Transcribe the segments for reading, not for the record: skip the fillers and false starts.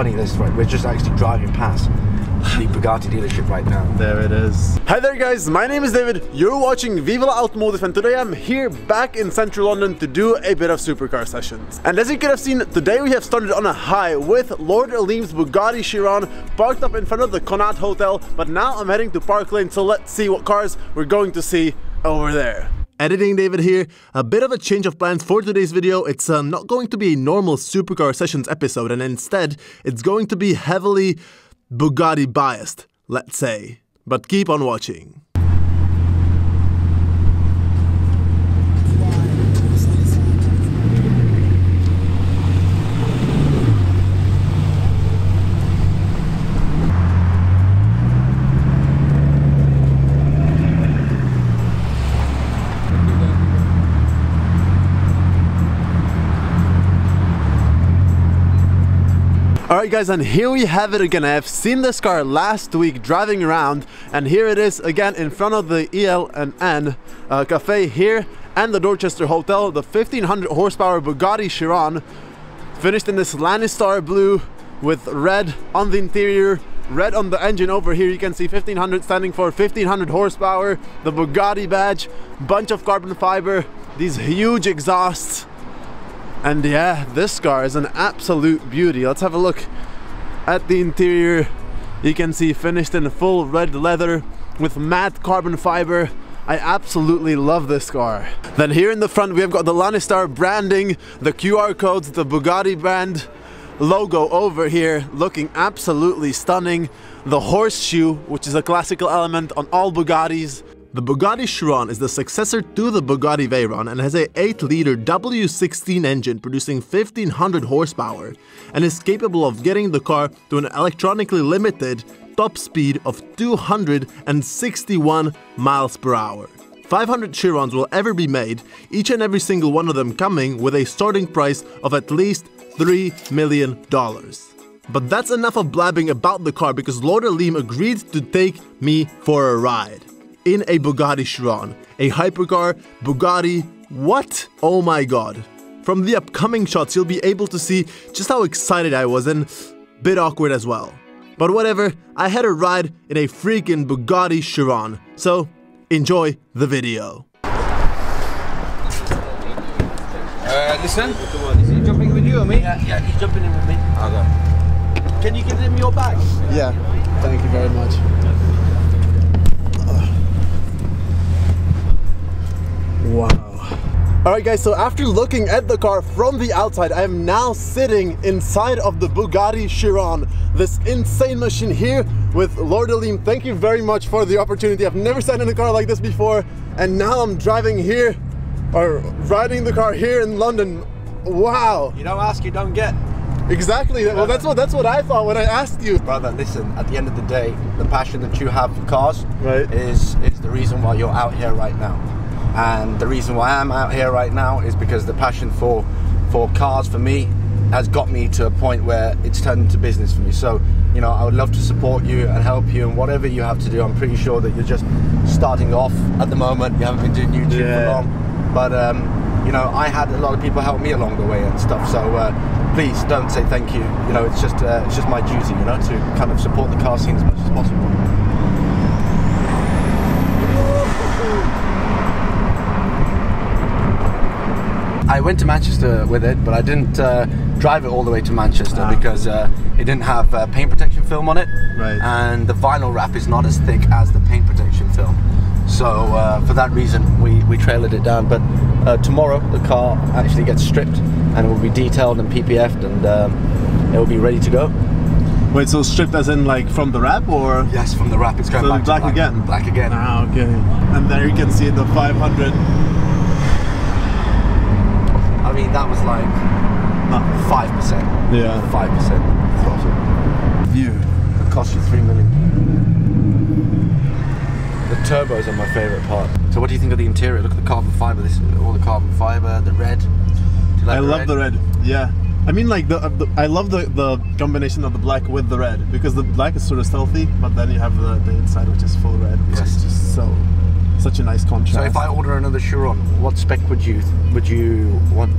funny, this right, we're just actually driving past the Bugatti dealership right now. There it is. Hi there guys, my name is David, you're watching VivaLaAutomotive, and today I'm here back in central London to do a bit of supercar sessions. And as you could have seen, today we have started on a high with Lord Aleem's Bugatti Chiron parked up in front of the Connaught Hotel, but now I'm heading to Park Lane, so let's see what cars we're going to see over there. Editing David here, a bit of a change of plans for today's video. It's not going to be a normal supercar sessions episode, and instead it's going to be heavily Bugatti biased, let's say. But keep on watching. Alright guys, and here we have it again. I have seen this car last week driving around, and here it is again in front of the EL&N cafe here and the Dorchester Hotel, the 1500 horsepower Bugatti Chiron, finished in this Lannistar blue with red on the interior, red on the engine. Over here you can see 1500 standing for 1500 horsepower, the Bugatti badge, bunch of carbon fiber, these huge exhausts. And yeah, this car is an absolute beauty. Let's have a look at the interior. You can see finished in full red leather with matte carbon fiber. I absolutely love this car. Then here in the front we have got the Lannistar branding, the QR codes, the Bugatti brand logo over here, looking absolutely stunning. The horseshoe, which is a classical element on all Bugattis. The Bugatti Chiron is the successor to the Bugatti Veyron and has a 8-liter W16 engine producing 1500 horsepower and is capable of getting the car to an electronically limited top speed of 261 miles per hour. 500 Chirons will ever be made, each and every single one of them coming with a starting price of at least $3 million. But that's enough of blabbing about the car, because Lord Aleem agreed to take me for a ride in a Bugatti Chiron, a hypercar, Bugatti, what? Oh my god. From the upcoming shots you'll be able to see just how excited I was, and a bit awkward as well. But whatever, I had a ride in a freaking Bugatti Chiron, so enjoy the video. Listen, is he jumping with you or me? Yeah, he's jumping in with me. Okay. Can you give him your bag? Yeah, thank you very much. Wow. Alright guys, so after looking at the car from the outside, I am now sitting inside of the Bugatti Chiron, this insane machine here with Lord Aleem. Thank you very much for the opportunity. I've never sat in a car like this before, and now I'm driving here, or riding the car here in London. Wow. You don't ask, you don't get. Exactly. Well, that's what I thought when I asked you. Brother, listen, at the end of the day, the passion that you have for cars is the reason why you're out here right now. And the reason why I'm out here right now is because the passion for cars for me has got me to a point where it's turned into business for me. So, you know, I would love to support you and help you in whatever you have to do. I'm pretty sure that you're just starting off at the moment. You haven't been doing YouTube for long. But, you know, I had a lot of people help me along the way and stuff. So please don't say thank you. You know, it's just my duty, you know, to kind of support the car scene as much as possible. I went to Manchester with it, but I didn't drive it all the way to Manchester because it didn't have paint protection film on it, and the vinyl wrap is not as thick as the paint protection film. So for that reason, we trailered it down. But tomorrow the car actually gets stripped and it will be detailed and PPF'd, and it will be ready to go. Wait, so stripped as in like from the wrap, or? Yes, from the wrap. It's going back black again. Black again. Ah, okay. And there you can see the 500. I mean, that was like 5%. Yeah. 5% throttle. View. It cost you $3 million. The turbos are my favourite part. So what do you think of the interior? Look at the carbon fibre. All the carbon fibre, the red. Do you like I love the red. Yeah. I mean, like I love the combination of the black with the red, because the black is sort of stealthy, but then you have the inside, which is full red, which is just such a nice contrast. So if I order another Chiron, what spec would you want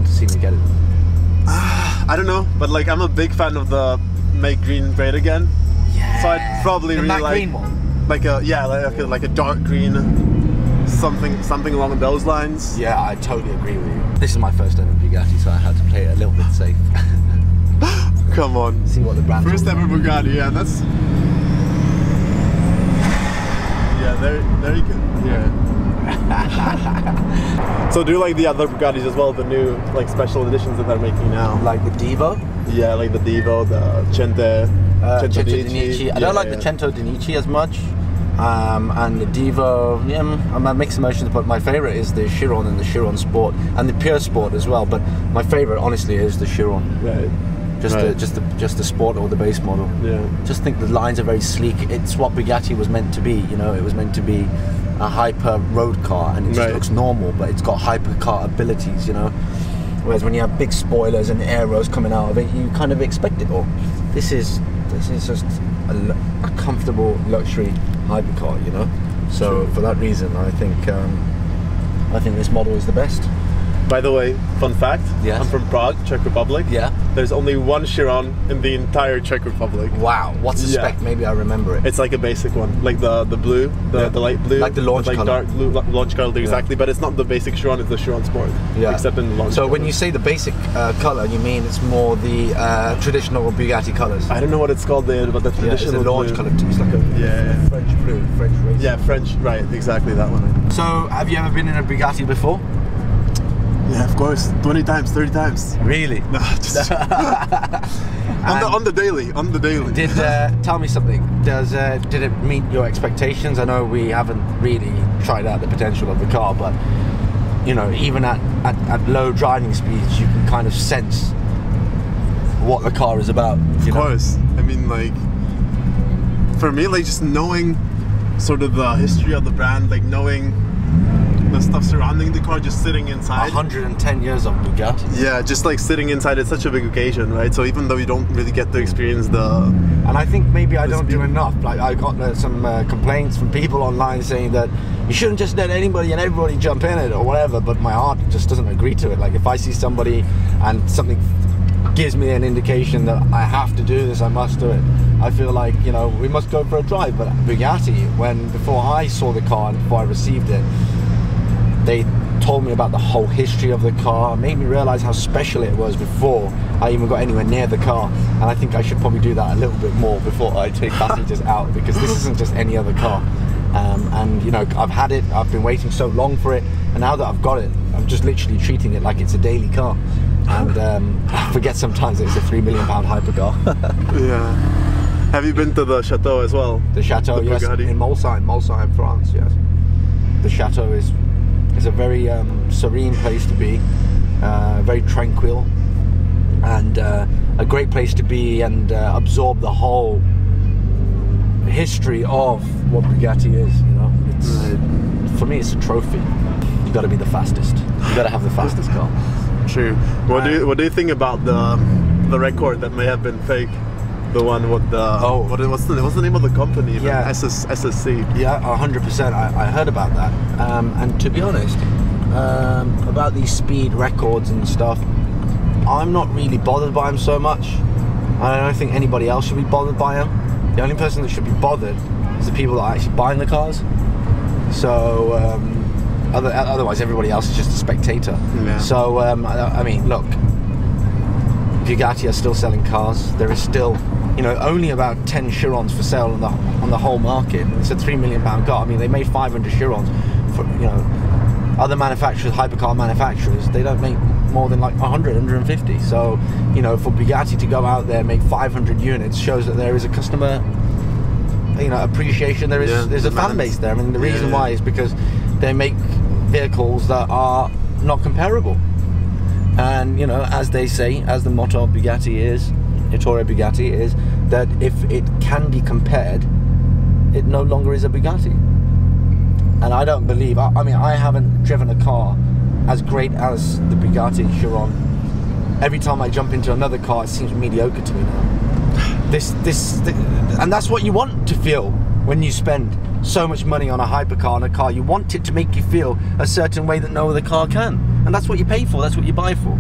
to see me get it? I don't know, but like I'm a big fan of the make green great again. Yeah. So I'd probably the really matte green one. like a dark green, something along those lines. Yeah, I totally agree with you. This is my first ever Bugatti, so I had to play it a little bit safe. Come on. See what the brand. First ever Bugatti, yeah, that's. Yeah, there you go. Yeah. So do you like the other Bugattis as well, the new like special editions that they're making now? Like the Devo? Yeah, like the Devo, the Cento Dinici. I don't like the Cento Dinici as much. And the Devo, yeah, I'm mixed emotions, but my favorite is the Chiron and the Chiron Sport and the Pure Sport as well. But my favorite, honestly, is the Chiron. Right. Just the Sport or the base model. Yeah. Just think the lines are very sleek. It's what Bugatti was meant to be. You know, it was meant to be a hyper road car, and it just looks normal, but it's got hypercar abilities. You know, whereas when you have big spoilers and aeros coming out of it, you kind of expect it all. This is just a comfortable luxury hypercar, you know. So for that reason, I think this model is the best. By the way, fun fact, yes. I'm from Prague, Czech Republic. Yeah. There's only one Chiron in the entire Czech Republic. Wow, what's the spec? Maybe I remember it. It's like a basic one, like the blue, the light blue. Like the launch color. Dark blue, launch color, exactly, but it's not the basic Chiron, it's the Chiron Sport. Yeah. Except in the launch So color. when you say the basic color, you mean it's more the traditional Bugatti colors? I don't know what it's called there, but the traditional it's a launch blue. color too. It's like a French blue, French race. Yeah, French, right, exactly that one. So have you ever been in a Bugatti before? Yeah, of course, 20 times, 30 times. Really? No, just on the daily. Did tell me something. Did it meet your expectations? I know we haven't really tried out the potential of the car, but you know, even at low driving speeds, you can kind of sense what the car is about. Of course. I mean, like, for me, like, just knowing sort of the history of the brand, like knowing the stuff surrounding the car, just sitting inside. 110 years of Bugatti. Yeah, just like sitting inside, it's such a big occasion, right? So even though you don't really get to experience the... And I think maybe I don't do enough. Like, I got some complaints from people online saying that you shouldn't just let anybody and everybody jump in it or whatever, but my heart just doesn't agree to it. Like, if I see somebody and something gives me an indication that I have to do this, I must do it. I feel like, you know, we must go for a drive. But Bugatti, before I saw the car and before I received it, they told me about the whole history of the car, made me realize how special it was before I even got anywhere near the car. And I think I should probably do that a little bit more before I take passengers out, because this isn't just any other car. And you know, I've had it, I've been waiting so long for it, and now that I've got it, I'm just literally treating it like it's a daily car. And I forget sometimes that it's a £3 million hypercar. Yeah. Have you been to the Chateau as well? The Chateau, yes, Bugatti? in Mulsanne, France, yes. The Chateau is a very serene place to be, very tranquil, and a great place to be and absorb the whole history of what Bugatti is. You know, it's for me, it's a trophy. You got to be the fastest. You got to have the fastest car. True. What do you think about the record that may have been fake? The one with the what's the name of the company? Yeah, SSC. Yeah, 100%. I heard about that. And to be honest, about these speed records and stuff, I'm not really bothered by them so much. I don't think anybody else should be bothered by them. The only person that should be bothered is the people that are actually buying the cars. So otherwise, everybody else is just a spectator. Yeah. So I mean, look, Bugatti are still selling cars. There is still, you know, only about 10 Chirons for sale on the whole market. It's a £3 million car. I mean, they made 500 Chirons. For, you know, other manufacturers, hypercar manufacturers, they don't make more than like 100, 150. So, you know, for Bugatti to go out there and make 500 units shows that there is a customer, you know, appreciation. There's a fan base there. I mean, the reason why is because they make vehicles that are not comparable. And, you know, as they say, as the motto of Bugatti is, Ettore Bugatti is, that if it can be compared, it no longer is a Bugatti. And I don't believe, I mean, I haven't driven a car as great as the Bugatti Chiron. Every time I jump into another car, it seems mediocre to me now. And that's what you want to feel when you spend so much money on a hypercar, on a car. You want it to make you feel a certain way that no other car can. And that's what you pay for, that's what you buy for.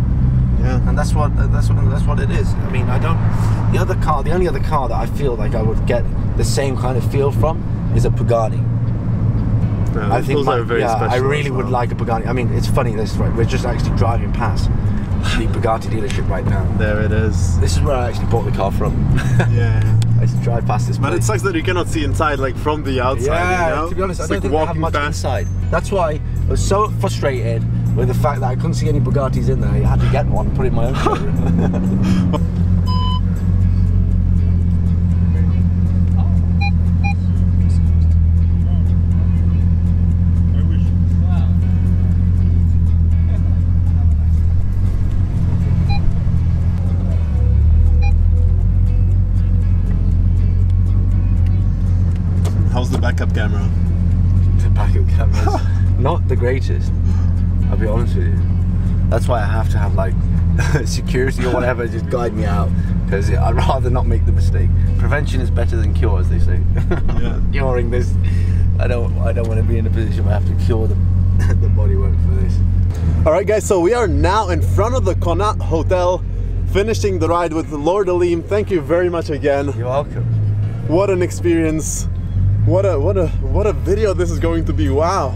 Yeah. And that's what it is. I mean, the only other car that I feel like I would get the same kind of feel from is a Bugatti. Yeah, I think those are very special. I really would like a Bugatti. I mean, it's funny this, right? We're just actually driving past the Bugatti dealership right now. There it is. This is where I actually bought the car from. Yeah. I used to drive past this place. But it sucks that you cannot see inside, like from the outside. Yeah, you know? to be honest, It's I like don't think they have much inside. That's why I was so frustrated with the fact that I couldn't see any Bugattis in there. I had to get one and put it in my own showroom. How's the backup camera? The backup camera's not the greatest, I'll be honest with you. That's why I have to have like security or whatever just guide me out, because I'd rather not make the mistake. Prevention is better than cure, as they say. Yeah. Curing this, I don't want to be in a position where I have to cure the bodywork for this. Alright guys, so we are now in front of the Connaught Hotel, finishing the ride with Lord Aleem. Thank you very much again. You're welcome. What an experience. What a video this is going to be. Wow.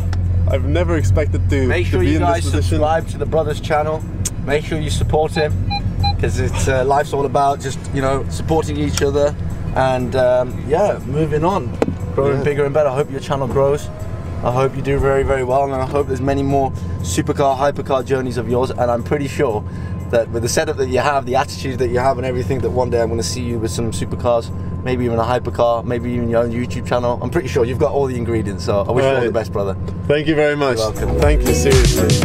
I've never expected to Make sure be you in guys this position. subscribe to the brother's channel. Make sure you support him, because it's life's all about just, you know, supporting each other and yeah, moving on, growing bigger and better. I hope your channel grows. I hope you do very, very well, and I hope there's many more supercar, hypercar journeys of yours. And I'm pretty sure that with the setup that you have, the attitude that you have and everything, that one day I'm going to see you with some supercars, maybe even a hypercar, maybe even your own YouTube channel. I'm pretty sure you've got all the ingredients, so I wish you all the best, brother. Thank you very much. You're welcome. Thank you, seriously.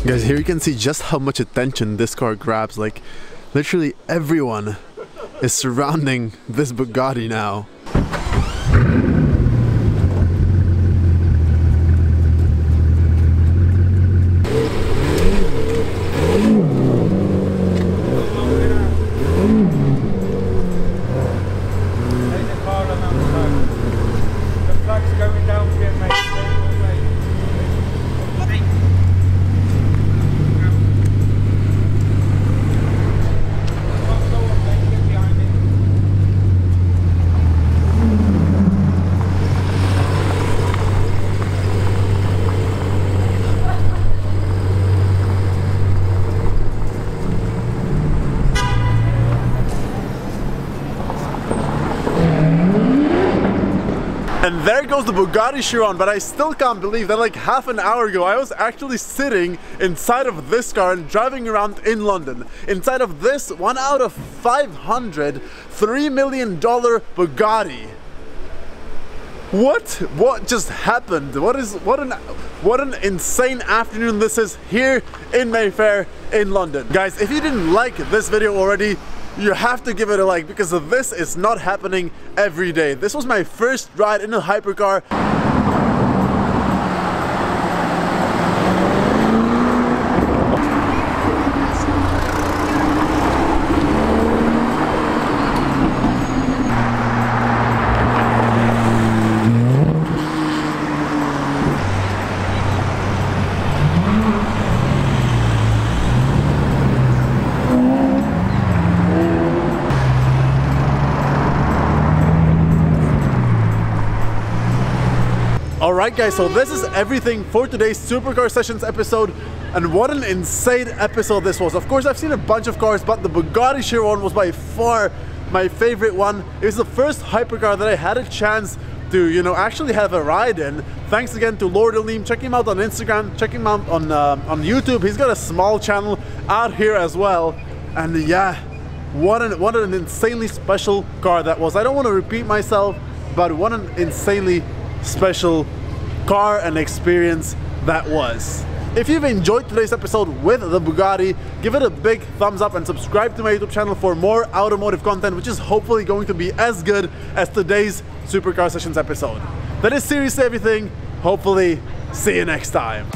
Guys, here you can see just how much attention this car grabs. Like, literally everyone is surrounding this Bugatti now. And there goes the Bugatti Chiron, but I still can't believe that like half an hour ago I was actually sitting inside of this car and driving around in London. Inside of this 1 out of 500 $3 million Bugatti. What just happened? What an insane afternoon this is here in Mayfair in London. Guys, if you didn't like this video already, you have to give it a like, because this is not happening every day. This was my first ride in a hypercar. Alright guys, so this is everything for today's Supercar Sessions episode, and what an insane episode this was. Of course, I've seen a bunch of cars, but the Bugatti Chiron was by far my favorite one. It was the first hypercar that I had a chance to, you know, actually have a ride in. Thanks again to Lord Aleem. Check him out on Instagram, check him out on YouTube. He's got a small channel out here as well. And yeah, what an insanely special car that was. I don't want to repeat myself, but what an insanely special car and experience that was. If you've enjoyed today's episode with the Bugatti, give it a big thumbs up and subscribe to my YouTube channel for more automotive content, which is hopefully going to be as good as today's Supercar Sessions episode. That is seriously everything. Hopefully, see you next time.